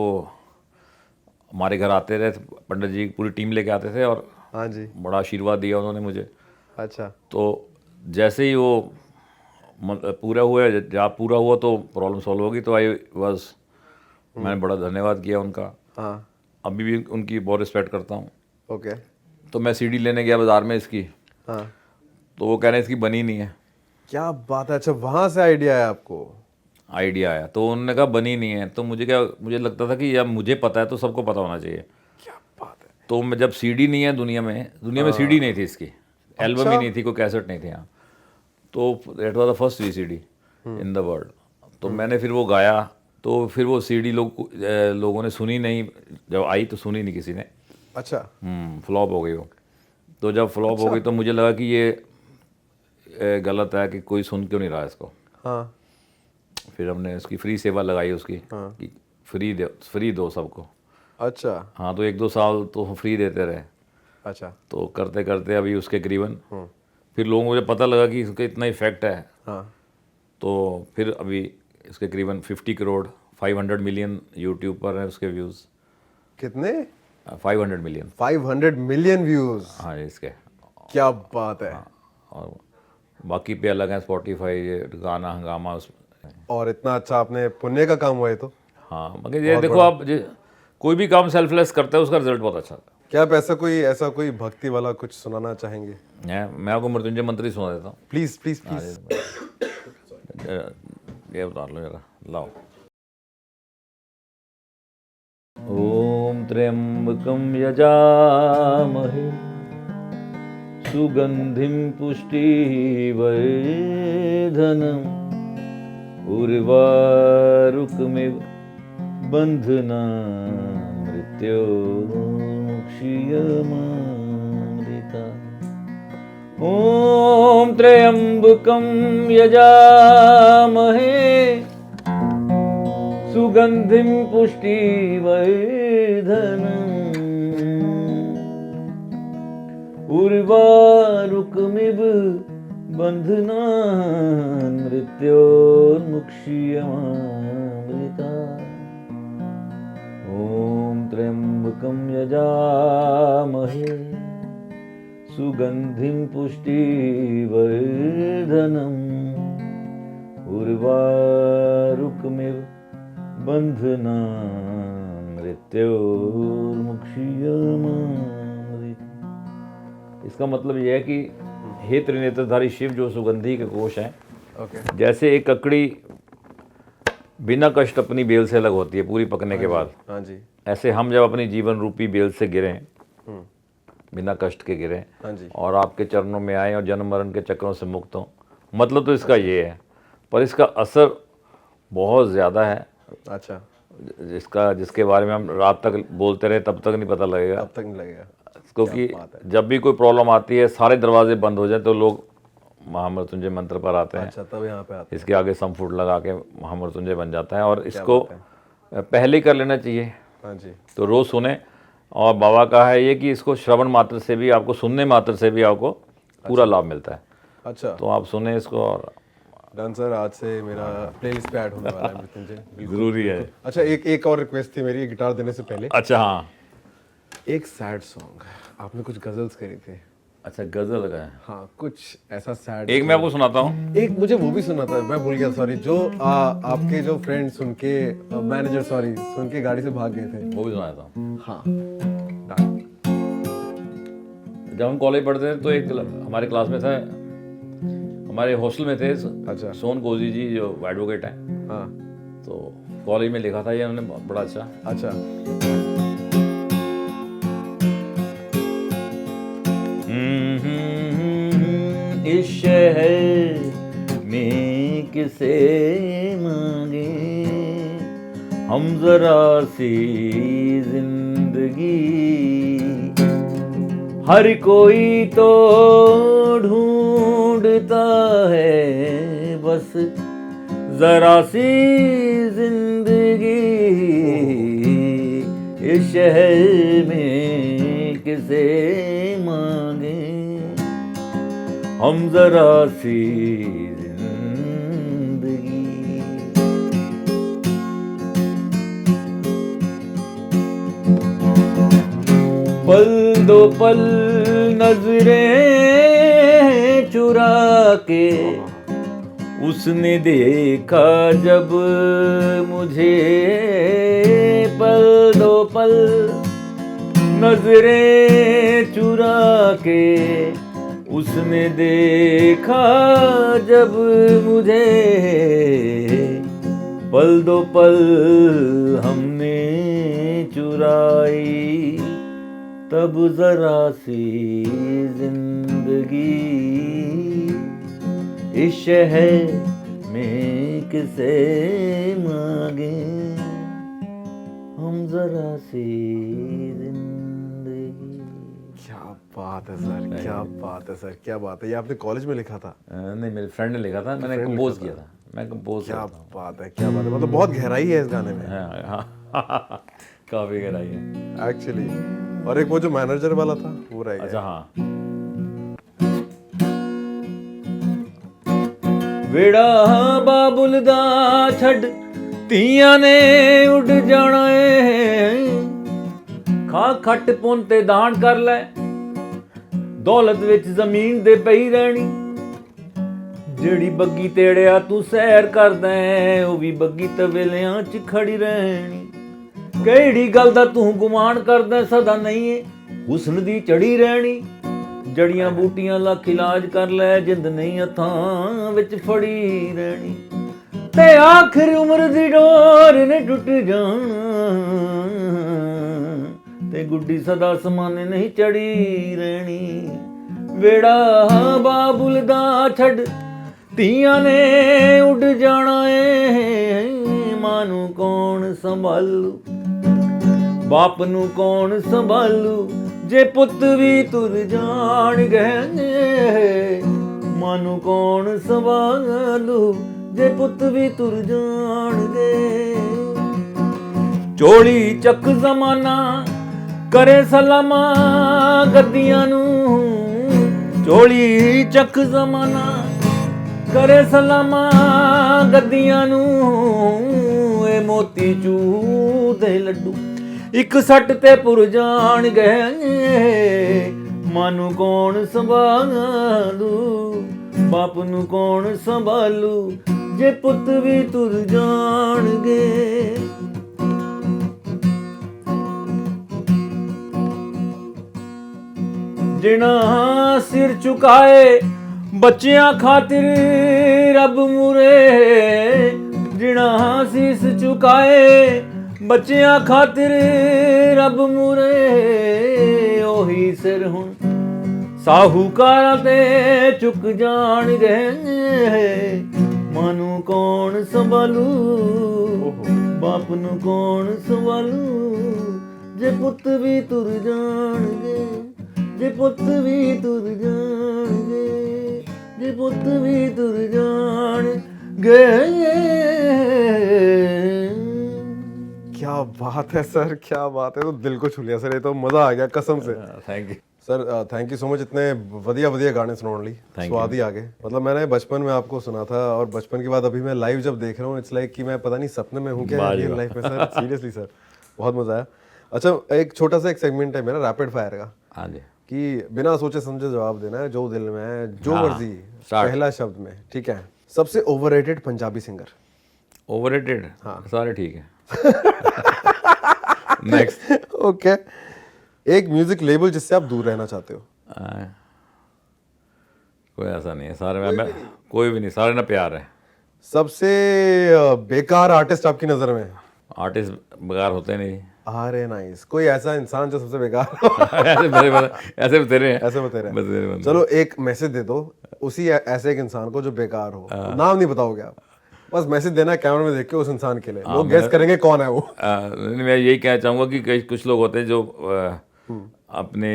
हमारे घर आते रहे पंडित जी, पूरी टीम लेके आते थे और हाँ जी, बड़ा आशीर्वाद दिया उन्होंने मुझे। अच्छा। तो जैसे ही वो पूरा हुआ, जाप पूरा हुआ तो प्रॉब्लम सॉल्व होगी। तो मैंने बड़ा धन्यवाद किया उनका। हाँ। अभी भी उनकी बहुत रिस्पेक्ट करता हूँ। ओके। तो मैं सीडी लेने गया बाज़ार में इसकी। हाँ। तो वो कह रहे हैं इसकी बनी नहीं है। क्या बात है। अच्छा, वहां से आइडिया है आपको? आइडिया आया तो उन्होंने कहा बनी नहीं है, तो मुझे लगता था कि यार मुझे पता है तो सबको पता होना चाहिए। क्या बात है। तो मैं जब सीडी नहीं है दुनिया में सीडी नहीं थी इसकी, एल्बम ही नहीं थी, कोई कैसेट नहीं थी यहाँ। तो that was the first VCD in the world. तो मैंने फिर वो गाया, तो फिर वो सीडी लोगों ने सुनी नहीं, जब आई तो सुनी नहीं किसी ने। अच्छा। फ्लॉप हो गई वो। तो जब फ्लॉप हो गई तो मुझे लगा कि ये गलत है कि कोई सुन क्यों नहीं रहा इसको। हाँ। फिर हमने इसकी फ्री सेवा लगाई उसकी, कि फ्री दो सबको। अच्छा। हाँ, तो 1-2 साल तो हम फ्री देते रहे। अच्छा। तो करते करते अभी उसके करीबन फिर लोगों को मुझे पता लगा कि इसका इतना इफेक्ट है। हाँ। तो फिर अभी इसके करीबन 50 करोड़ 500 मिलियन यूट्यूब पर है उसके व्यूज़। कितने? 500 मिलियन। 500 million views. हाँ इसके। क्या बात है। और बाकी पे अलग है, स्पॉटिफाई, गाना हंगामा उसमें। और इतना अच्छा आपने पुण्य का काम हुआ है तो। हाँ, मगर ये देखो आप कोई भी काम सेल्फलेस करता है उसका रिजल्ट बहुत अच्छा आता क्या आप ऐसा कोई भक्ति वाला कुछ सुनाना चाहेंगे? है। मैं आपको मृत्युंजय मंत्र ही सुना देता हूँ। Please please please. ये उतार लो जरा, लाओ। ओम त्र्यंबकं यजामहे सुगंधिं पुष्टिवर्धनम् उर्वारुकमिव बन्धनामृत्योर्मुक्षीयमामृता। ॐ त्र्यंबकं यजामहे सुगंधिं पुष्टिवर्धनम् उर्वारुकमिव बन्धनान् मृत्योर्मुक्षीयमामृता। ॐ त्र्यंबकं यजामहे सुगंधिं पुष्टिवर्धनम् उर्वारुकमिव बन्धनान् मृत्योर्मुक्षीयमामृता। इसका मतलब यह है कि हे त्रिनेत्रधारी शिव जो सुगंधी के कोश हैं, जैसे एक ककड़ी बिना कष्ट अपनी बेल से अलग होती है पूरी पकने के बाद, हाँ जी। ऐसे हम जब अपनी जीवन रूपी बेल से गिरें, बिना कष्ट के गिरें, हाँ जी। और और आपके चरणों में आए और जन्म मरण के चक्रों से मुक्त हों, मतलब तो इसका ये है। पर इसका असर बहुत ज़्यादा है। अच्छा। जिसके बारे में हम रात तक बोलते रहे तब तक नहीं पता लगेगा, अब तक नहीं लगेगा। क्योंकि जब भी कोई प्रॉब्लम आती है सारे दरवाजे बंद हो जाए तो लोग महामृत्युंजय मंत्र पर आते हैं। अच्छा, तब यहाँ पे आते इसके आगे संफुट लगा के महामृत्युंजय बन जाता है। और इसको पहले ही कर लेना चाहिए। हाँ जी। तो रोज़ सुने। और बाबा का है ये कि इसको श्रवण मात्र से भी आपको, सुनने मात्र से भी आपको पूरा लाभ मिलता है। अच्छा। तो आप सुने इसको। और डन सर, आज से मेरा प्लेलिस्ट पे ऐड होने वाला है मृत्युंजय। ज़रूरी है। अच्छा, एक और रिक्वेस्ट थी मेरी गिटार देने से पहले। अच्छा हाँ, एक सैड सॉन्ग, आपने कुछ गजल्स करी थे। अच्छा गजल का है। हाँ, कुछ ऐसा सैड। एक मैं आपको सुनाता हूँ। एक मुझे वो भी सुना था, मैं भूल गया, सॉरी। जो आपके जो फ्रेंड सुन के, मैनेजर सॉरी, सुन के गाड़ी से भाग गए थे। वो भी सुनाता हूँ। हाँ। जब हम कॉलेज पढ़ते थे तो एक हमारे क्लास में था, हमारे हॉस्टल में थे। अच्छा। सोन कोजी जी जो एडवोकेट हैं। हाँ। तो कॉलेज में लिखा था ये उन्होंने, बड़ा अच्छा। अच्छा। इस शहर में किसे मांगे हम जरा सी जिंदगी, हर कोई तो ढूंढता है बस जरा सी जिंदगी। इस शहर में किसे मांगे हम जरा सी जिंदगी। पल दो पल नजरें चुरा के उसने देखा जब मुझे, पल दो पल नजरें चुरा के उसने देखा जब मुझे, पल दो पल हमने चुराई, तब जरा सी जिंदगी इस शहर में किसे मांगे हम जरा सी जिंदगी। क्या बात है सर, क्या बात है सर, क्या बात है। ये आपने कॉलेज में लिखा था? नहीं, मेरे फ्रेंड ने लिखा था, मैंने कंपोज किया था। मैं कंपोज क्या बात है, क्या बात है। मतलब बहुत गहराई है इस गाने में हाँ काफी गहराई है एक्चुअली। और एक वो जो मैनेजर वाला था वो रह गया। अच्छा हाँ। ਵੇੜਾ ਬਾਬੁਲ ਦਾ ਛੱਡ ਧੀਆਂ ਨੇ ਉੱਡ ਜਾਣਾ ਏ, ਖਾ ਖੱਟ ਪੁੰਨ ਤੇ ਦਾਨ ਕਰ ਲੈ, ਦੌਲਤ ਵਿੱਚ ਜ਼ਮੀਨ ਦੇ ਪਈ ਰਹਿਣੀ, ਜਿਹੜੀ ਬੱਗੀ ਤੇੜਿਆ ਤੂੰ ਸੈਰ ਕਰਦਾ ਉਹ ਵੀ ਬੱਗੀ ਤਵੇਲਿਆਂ 'ਚ ਖੜੀ ਰਹਿਣੀ, ਕਿਹੜੀ ਗੱਲ ਦਾ ਤੂੰ ਗੁਮਾਨ ਕਰਦਾ ਸਦਾ ਨਹੀਂ ਏ ਹੁਸਨ ਦੀ ਚੜੀ ਰਹਿਣੀ, ਜੜੀਆਂ ਬੂਟੀਆਂ ਲੱਖ ਇਲਾਜ ਕਰ ਲੈ ਜਿੰਦ ਨਹੀਂ ਹੱਥਾਂ ਵਿੱਚ ਫੜੀ ਰਹਿਣੀ, ਤੇ ਆਖਰ ਉਮਰ ਦੀ ਡੋਰ ਨੇ ਟੁੱਟ ਜਾਣਾ, ਤੇ ਗੁੱਡੀ ਸਦਾ ਸਮਾਨੇ ਨਹੀਂ ਚੜੀ ਰਹਿਣੀ, ਵੇੜਾ ਬਾਬੁਲ ਦਾ ਛੱਡ ਧੀਆਂ ਨੇ ਉੱਡ ਜਾਣਾ ਏ, ਮਾਂ ਨੂੰ ਕੌਣ ਸੰਭਾਲੂ ਬਾਪ ਨੂੰ ਕੌਣ ਸੰਭਾਲੂ, ਜੇ ਪੁੱਤ ਵੀ ਤੁਰ ਜਾਣਗੇ, ਮਾਂ ਨੂੰ ਕੌਣ ਸੰਭਾਲੂ, ਜੇ ਪੁੱਤ ਵੀ ਤੁਰ ਜਾਣਗੇ, ਚੋਲੀ ਚੱਕ ਜ਼ਮਾਨਾ ਕਰੇ ਸਲਾਮਾ ਗੱਦੀਆਂ ਨੂੰ, ਚੋਲੀ ਚੱਕ ਜ਼ਮਾਨਾ ਕਰੇ ਸਲਾਮਾ ਗੱਦੀਆਂ ਨੂੰ, ਇਹ ਮੋਤੀ ਚੂਰ ਦੇ ਲੱਡੂ ਇੱਕ ਸੱਟ ਤੇ ਪੁਰ ਜਾਣਗੇ, ਮਾਂ ਨੂੰ ਕੌਣ ਸੰਭਾਲੂ ਬਾਪ ਨੂੰ ਕੌਣ ਸੰਭਾਲੂ, ਜੇ ਪੁੱਤ ਵੀ ਤੁਰ ਜਾਣਗੇ। ਜਿਨ੍ਹਾਂ ਸਿਰ ਝੁਕਾਏ ਬੱਚਿਆਂ ਖਾਤਿਰ ਰੱਬ ਮੂਰੇ, ਜਿਨ੍ਹਾਂ ਸੀਸ ਝੁਕਾਏ ਬੱਚਿਆਂ ਖਾਤਿਰ ਰੱਬ ਮੂਰੇ, ਉਹੀ ਸਿਰ ਹੁਣ ਸਾਹੂਕਾਰਾਂ ਤੇ ਝੁਕ ਜਾਣਗੇ, ਮਾਂ ਨੂੰ ਕੌਣ ਸੰਭਾਲੂ ਬਾਪ ਨੂੰ ਕੌਣ ਸੰਭਾਲੂ, ਜੇ ਪੁੱਤ ਵੀ ਤੁਰ ਜਾਣਗੇ, ਜੇ ਪੁੱਤ ਵੀ ਤੁਰ ਜਾਣਗੇ, ਜੇ ਪੁੱਤ ਵੀ ਤੁਰ ਜਾਣਗੇ। क्या बात है सर, क्या बात है। तो दिल को छू लिया सर, ये तो मजा आ गया कसम से। Thank you sir thank you so much इतने वधिया वधिया गाने सुनाने ਲਈ। स्वाद ही आ गए। मतलब मैंने बचपन में आपको सुना था और बचपन के बाद अभी मैं लाइव जब देख रहा हूँ इट्स लाइक कि मैं पता नहीं सपने में हूँ क्या रियल लाइफ में सर। सीरियसली सर बहुत मजा आया। अच्छा एक छोटा सा एक सेगमेंट है मेरा रैपिड फायर का, हाँ जी, कि बिना सोचे समझे जवाब देना है, जो दिल में है जो मर्जी, पहला शब्द में, ठीक है। सबसे ओवररेटेड पंजाबी सिंगर? ओवररेटेड हाँ सारे ठीक है। Next okay. एक म्यूजिक लेबल जिससे आप दूर रहना चाहते हो? कोई ऐसा नहीं है, सारे में कोई भी नहीं, सारे ना प्यार है। सबसे बेकार आर्टिस्ट आपकी नजर में? आर्टिस्ट बेकार होते नहीं। अरे नाइस। कोई ऐसा इंसान जो सबसे बेकार ऐसे बता रहे हैं, ऐसे बता रहे हैं। चलो एक मैसेज दे दो उसी ऐसे एक इंसान को जो बेकार हो, नाम नहीं बताओगे आप, बस मैसेज देना है कैमरे में देख के उस इंसान के लिए, वो गेस करेंगे कौन है वो। मैं यही कहना चाहूँगा कि कई कुछ लोग होते हैं जो अपने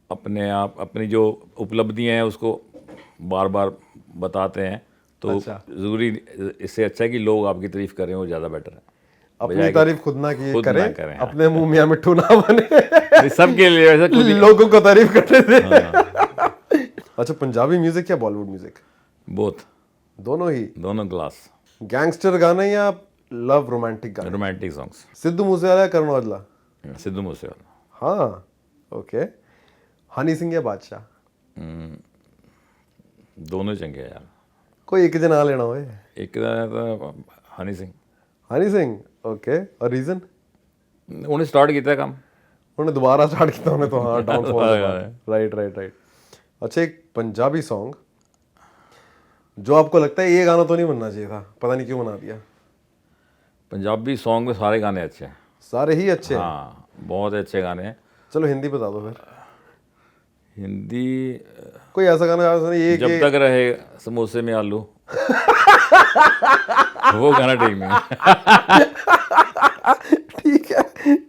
अपने आप अपनी जो उपलब्धियां हैं उसको बार बार बताते हैं, तो ज़रूरी इससे अच्छा है कि लोग आपकी तारीफ करें, वो ज़्यादा बेटर है। अपनी तारीफ खुद ना की करें, अपने मुंह मियां मिट्ठू ना बने। सबके लिए वैसे लोगों को तारीफ करने दे। अच्छा पंजाबी म्यूजिक या बॉलीवुड म्यूजिक? बोथ, दोनों ही? दोनों क्लास। गैंगस्टर गाने या लव रोमांटिक गाने? Romantic songs. सिद्धू मूसेवाला या करण औजला? सिद्धू मूसेवाला। हाँ ओके। हनी सिंह या बादशाह? दोनों चंगे यार। कोई एक जना लेना हो? एक तो हनी सिंह। हनी सिंह ओके। और रीजन? उन्हें स्टार्ट किया काम, उन्होंने दोबारा स्टार्ट किया उन्हें तो हाँ डाउनफॉल राइट राइट राइट। अच्छा एक पंजाबी सॉन्ग जो आपको लगता है ये गाना तो नहीं बनना चाहिए था, पता नहीं क्यों बना दिया। पंजाबी सॉन्ग में सारे गाने अच्छे हैं। सारे ही अच्छे हैं। हाँ बहुत अच्छे गाने हैं। चलो हिंदी बता दो फिर, हिंदी कोई ऐसा गाना आपने ये जब कि तक रहे समोसे में आलू वो गाना ठीक नहीं है। ठीक है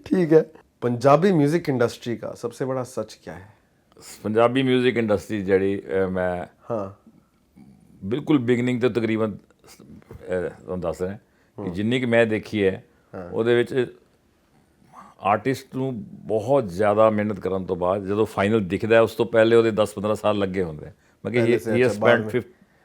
ठीक है। पंजाबी म्यूजिक इंडस्ट्री का सबसे बड़ा सच क्या है? पंजाबी म्यूजिक इंडस्ट्री जड़ी मैं हाँ बिल्कुल ਬਿਗਨਿੰਗ ਤੋਂ ਤਕਰੀਬਨ ਤੁਹਾਨੂੰ ਦੱਸ ਰਿਹਾ ਕਿ ਜਿੰਨੀ ਕਿ ਮੈਂ ਦੇਖੀ ਹੈ ਉਹਦੇ ਵਿੱਚ ਆਰਟਿਸਟ ਨੂੰ ਬਹੁਤ ਜ਼ਿਆਦਾ ਮਿਹਨਤ ਕਰਨ ਤੋਂ ਬਾਅਦ ਜਦੋਂ ਫਾਈਨਲ ਦਿਖਦਾ ਹੈ ਉਸ ਤੋਂ ਪਹਿਲੇ ਉਹਦੇ 10-15 ਸਾਲ ਲੱਗੇ ਹੁੰਦੇ हैं। मैं कि ये स्पेंड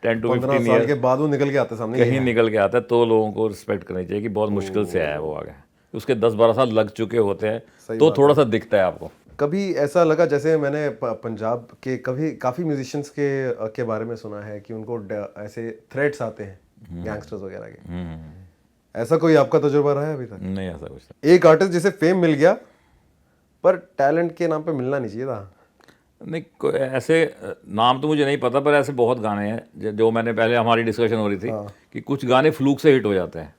10 to 15 साल ईयर के बाद वो निकल के आते सामने। कहीं निकल के आता है तो लोगों को रिस्पेक्ट करनी चाहिए कि बहुत मुश्किल से आया है वो आगे, उसके 10-12 साल लग चुके होते हैं तो थोड़ा सा दिखता है आपको। कभी ऐसा लगा जैसे मैंने पंजाब के कभी काफ़ी म्यूजिशियंस के बारे में सुना है कि उनको ऐसे थ्रेट्स आते हैं गैंगस्टर्स वगैरह के, ऐसा कोई आपका तजुर्बा रहा है अभी तक? नहीं ऐसा कुछ नहीं। एक आर्टिस्ट जिसे फेम मिल गया पर टैलेंट के नाम पे मिलना नहीं चाहिए था। नहीं कोई ऐसे नाम तो मुझे नहीं पता पर ऐसे बहुत गाने हैं जो मैंने पहले हमारी डिस्कशन हो रही थी कि कुछ गाने फ्लूक से हिट हो जाते हैं।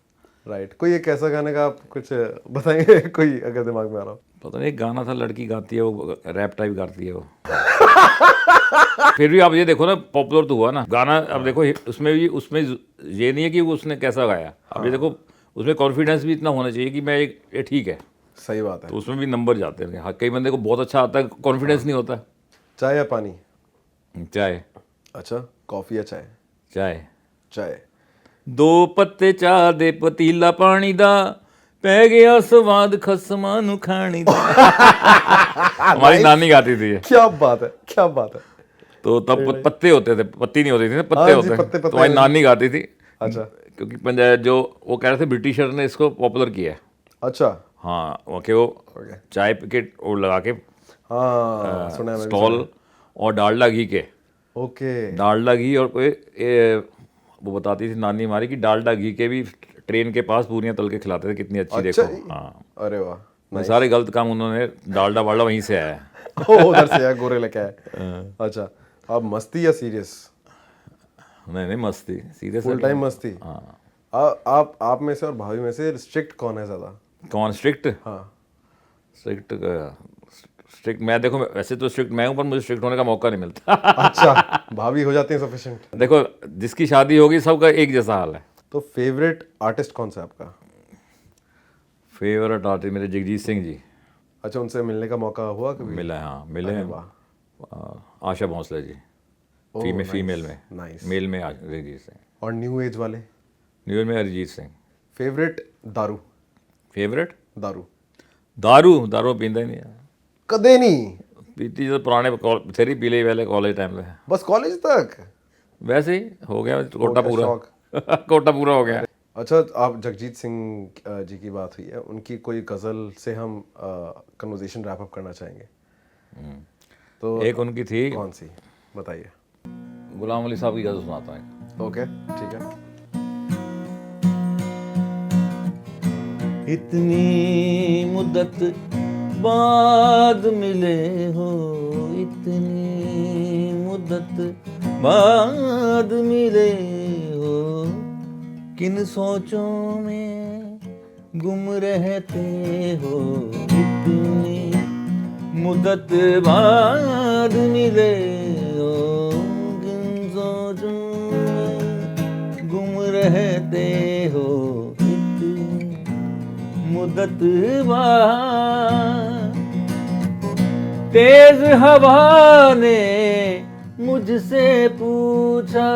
राइट कोई एक ऐसा गाने का आप कुछ बताएंगे कोई अगर दिमाग में आ रहा हो? पता नहीं एक गाना था लड़की गाती है वो रैप टाइप गाती है वो फिर भी आप ये देखो ना पॉपुलर तो हुआ ना गाना। अब देखो उसमें ये नहीं है कि उसने कैसा गाया, अब ये देखो उसमें कॉन्फिडेंस भी इतना होना चाहिए कि मैं ये ठीक है। सही बात है। तो उसमें भी नंबर जाते हैं। हाँ कई बंदे को बहुत अच्छा आता है कॉन्फिडेंस नहीं होता। चाय या पानी? चाय। अच्छा कॉफी या चाय? चाय। चाय। दो पत्ते चाह दे पतीला पानी दा पै गया स्वाद खसमां नू खानी दा। हमारी नानी गाती थी ये। क्या बात है क्या बात है। तो तब पत्ते होते थे, पत्ती नहीं होती थी ना, पत्ते हाँ जी, होते पत्ते, तो हमारी नानी गाती थी। अच्छा क्योंकि पंजाब जो वो कह रहे थे ब्रिटिशर ने इसको पॉपुलर किया है। अच्छा हाँ वो चाय के वो लगा के हाँ सुना है मैंने। स्टॉल और डालडा घी के, ओके डालडा घी और कोई वो बताती थी नानी हमारी कि डालडा घी के भी ट्रेन के पास पूरियां तल के खिलाते थे, कितनी अच्छी अच्छा देखो। हाँ अरे वाह वो सारे गलत काम उन्होंने डालडा वालडा वहीं से आया है। उधर से यार गोरे लेके आए। अच्छा अब मस्ती या सीरियस? नहीं मस्ती, सीरियस फुल टाइम मस्ती। हाँ आप में से और भाभी में से स्ट्रिक्ट कौन है ज्यादा? कौन स्ट्रिक्ट? हाँ स्ट्रिक्ट मैं देखो वैसे तो स्ट्रिक्ट मैं हूँ पर मुझे स्ट्रिक्ट होने का मौका नहीं मिलता। अच्छा भाभी हो जाती है सफिशिएंट? देखो जिसकी शादी होगी सबका एक जैसा हाल है। तो फेवरेट आर्टिस्ट कौन सा है आपका? फेवरेट आर्टिस्ट मेरे जगजीत सिंह जी। अच्छा उनसे मिलने का मौका हुआ कभी? मिला है हाँ मिले हैं। वाह। आशा भोंसले जी फीमेल में, नाइस। मेल में जगजीत सिंह। और न्यू एज वाले? न्यू ईयर में अरिजीत सिंह। फेवरेट दारू? फेवरेट दारू? दारू पींदा ही नहीं है। कदे नहीं पीती जो पुराने थे पी ली पहले कॉलेज टाइम पे, बस कॉलेज तक? वैसे ही हो गया कोटा पूरा। शौक। कोटा पूरा हो गया। अच्छा आप जगजीत सिंह जी की बात हुई है, उनकी कोई गज़ल से हम कन्वर्सेशन रैप अप करना चाहेंगे तो एक उनकी थी, कौन सी बताइए? गुलाम अली साहब की गज़ल सुनाता हूँ। ओके ठीक है। इतनी मुद्दत बाद मिले हो, इतनी मुद्दत बाद मिले हो, किन सोचों में गुम रहते हो, इतनी मुद्दत बाद मिले हो, किन सोचों में गुम रहते हो, इतनी मुद्दत बाद। तेज हवा ने मुझसे पूछा,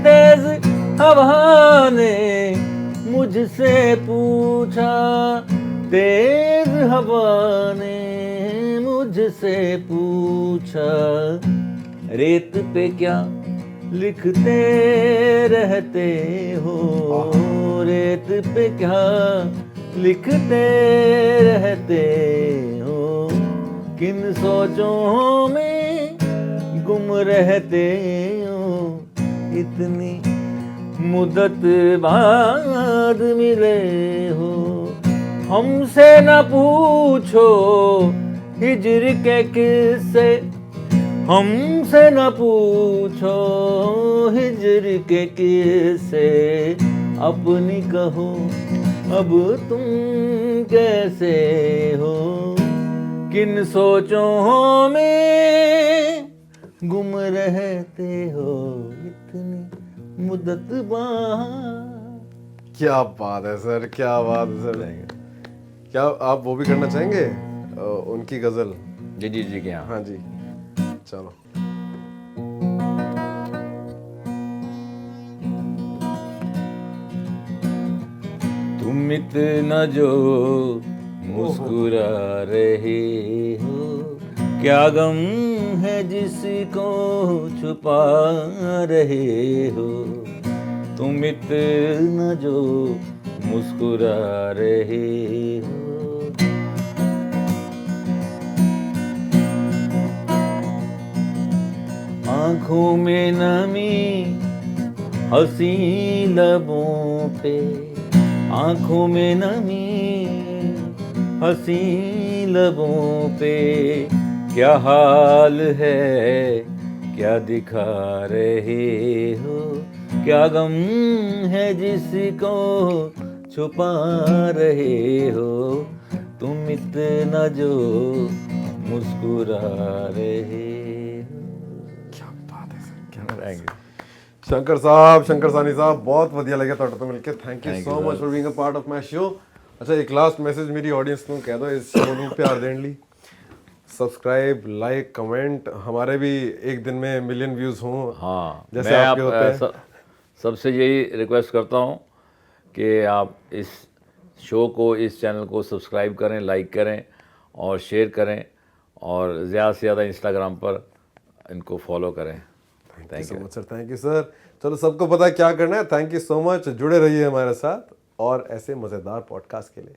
तेज हवा ने मुझसे पूछा, तेज हवा ने मुझसे पूछा, रेत पे क्या लिखते रहते हो, रेत पे क्या लिखते रहते हो, किन सोचों में गुम रहते हो, इतनी मुद्दत बाद मिले हो। हमसे न पूछो हिजर के किस्से, हमसे न पूछो हिजर के किस्से, अपनी कहो अब तुम कैसे हो। किन सोचों में गुम रहते हो इतनी मुद्दत बाद। क्या बात है सर, क्या बात है सर। क्या आप वो भी करना चाहेंगे उनकी गजल? जी जी जी क्या। हाँ जी, चलो। तुम इतना जो मुस्कुरा रहे हो, क्या गम है जिसको छुपा रहे हो। तुम इतना जो मुस्कुरा रहे हो। आंखों में नमी हंसी लबों पे, आंखों में नमी हंसी लबों पे, क्या हाल है क्या दिखा रहे हो। क्या गम है जिसको छुपा रहे हो। तुम इतना जो मुस्कुरा रहे हो। क्या बात है सर, क्या Thank you. शंकर साहब, शंकर सानी साहब, बहुत ਵਧੀਆ ਲੱਗਿਆ ਤੁਹਾਡੇ ਤੋਂ ਮਿਲ ਕੇ। Thank you Thank so you, much sir. For being a part of my show. ਅੱਛਾ, ਇੱਕ ਲਾਸਟ ਮੈਸੇਜ ਮੇਰੀ ਆਡੀਅנस ਨੂੰ ਕਹਿ ਦਿਓ ਇਸ ਸ਼ੋ ਨੂੰ ਪਿਆਰ ਦੇਣ ਲਈ। सब्सक्राइब, लाइक, कमेंट, हमारे भी एक दिन में मिलियन व्यूज हों हाँ, जैसे मैं आपके होते हैं। सबसे यही रिक्वेस्ट करता हूँ कि आप इस शो को, इस चैनल को सब्सक्राइब करें, लाइक करें और शेयर करें, और ज़्यादा से ज़्यादा इंस्टाग्राम पर इनको फॉलो करें। Thank you so much sir, thank you sir. चलो, सबको पता है क्या करना है। थैंक यू सो मच, जुड़े रहिए हमारे साथ और ऐसे मज़ेदार पॉडकास्ट के लिए।